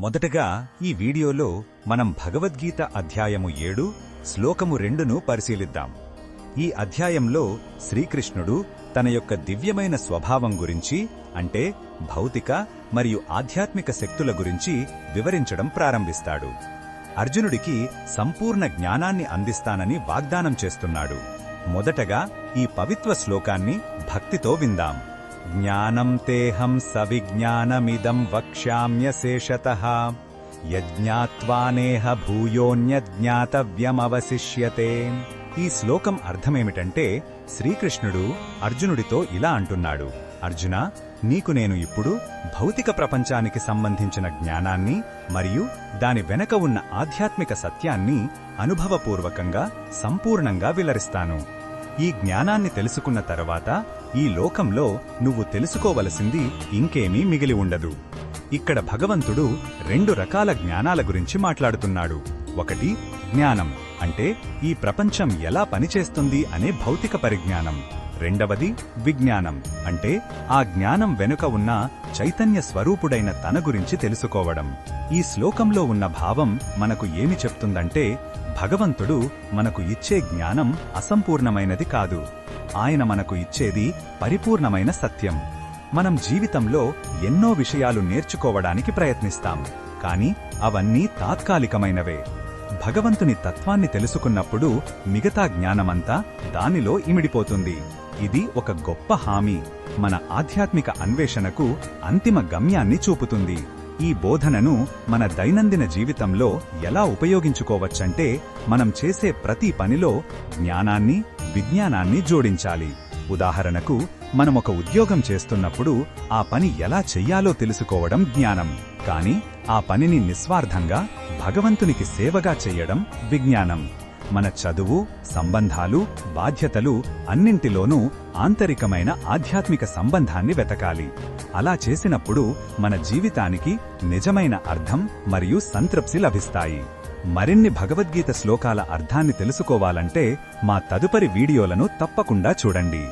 మొదటగా ఈ వీడియోలో మనం భగవద్గీత అధ్యాయము 7 శ్లోకము 2ను పరిశీలిద్దాం. ఈ అధ్యాయంలో శ్రీకృష్ణుడు తన యొక్క దివ్యమైన స్వభావం గురించి, అంటే భౌతిక మరియు ఆధ్యాత్మిక శక్తుల గురించి వివరించడం ప్రారంభిస్తాడు. అర్జునుడికి సంపూర్ణ జ్ఞానాన్ని అందిస్తానని వాగ్దానం చేస్తున్నాడు. మొదటగా ఈ పవిత్ర శ్లోకాన్ని భక్తితో విందాం. జ్ఞానం తేహం సవిజ్ఞానమిదం వక్ష్యామ్యశేషతః యజ్ఞాత్వానేహ భూయోన్యజ్ఞాతవ్యమవశిష్యతే. ఈ శ్లోకం అర్థమేమిటంటే, శ్రీకృష్ణుడు అర్జునుడితో ఇలా అంటున్నాడు: అర్జున, నీకు నేను ఇప్పుడు భౌతిక ప్రపంచానికి సంబంధించిన జ్ఞానాన్ని మరియు దాని వెనక ఉన్న ఆధ్యాత్మిక సత్యాన్ని అనుభవపూర్వకంగా సంపూర్ణంగా వివరిస్తాను. ఈ జ్ఞానాన్ని తెలుసుకున్న తర్వాత ఈ లోకంలో నువ్వు తెలుసుకోవలసింది ఇంకేమీ మిగిలి ఉండదు. ఇక్కడ భగవంతుడు 2 రకాల జ్ఞానాల గురించి మాట్లాడుతున్నాడు. ఒకటి జ్ఞానం, అంటే ఈ ప్రపంచం ఎలా పనిచేస్తుంది అనే భౌతిక పరిజ్ఞానం. రెండవది విజ్ఞానం, అంటే ఆ జ్ఞానం వెనుక ఉన్న చైతన్య స్వరూపుడైన తన గురించి తెలుసుకోవడం. ఈ శ్లోకంలో ఉన్న భావం మనకు ఏమి చెప్తుందంటే, భగవంతుడు మనకు ఇచ్చే జ్ఞానం అసంపూర్ణమైనది కాదు, ఆయన మనకు ఇచ్చేది పరిపూర్ణమైన సత్యం. మనం జీవితంలో ఎన్నో విషయాలు నేర్చుకోవడానికి ప్రయత్నిస్తాం, కాని అవన్నీ తాత్కాలికమైనవే. భగవంతుని తత్వాన్ని తెలుసుకున్నప్పుడు మిగతా జ్ఞానమంతా దానిలో ఇమిడిపోతుంది. ఇది ఒక గొప్ప హామీ, మన ఆధ్యాత్మిక అన్వేషణకు అంతిమ గమ్యాన్ని చూపుతుంది. ఈ బోధనను మన దైనందిన జీవితంలో ఎలా ఉపయోగించుకోవచ్చంటే, మనం చేసే ప్రతి పనిలో జ్ఞానాన్ని, విజ్ఞానాన్ని జోడించాలి. ఉదాహరణకు, మనమొక ఉద్యోగం చేస్తున్నప్పుడు ఆ పని ఎలా చెయ్యాలో తెలుసుకోవడం జ్ఞానం, కాని ఆ పనిని నిస్వార్థంగా భగవంతునికి సేవగా చెయ్యడం విజ్ఞానం. మన చదువు, సంబంధాలు, బాధ్యతలు అన్నింటిలోనూ ఆంతరికమైన ఆధ్యాత్మిక సంబంధాన్ని వెతకాలి. అలా చేసినప్పుడు మన జీవితానికి నిజమైన అర్థం మరియు సంతృప్తి లభిస్తాయి. మరిన్ని భగవద్గీత శ్లోకాల అర్థాన్ని తెలుసుకోవాలంటే మా తదుపరి వీడియోలను తప్పకుండా చూడండి.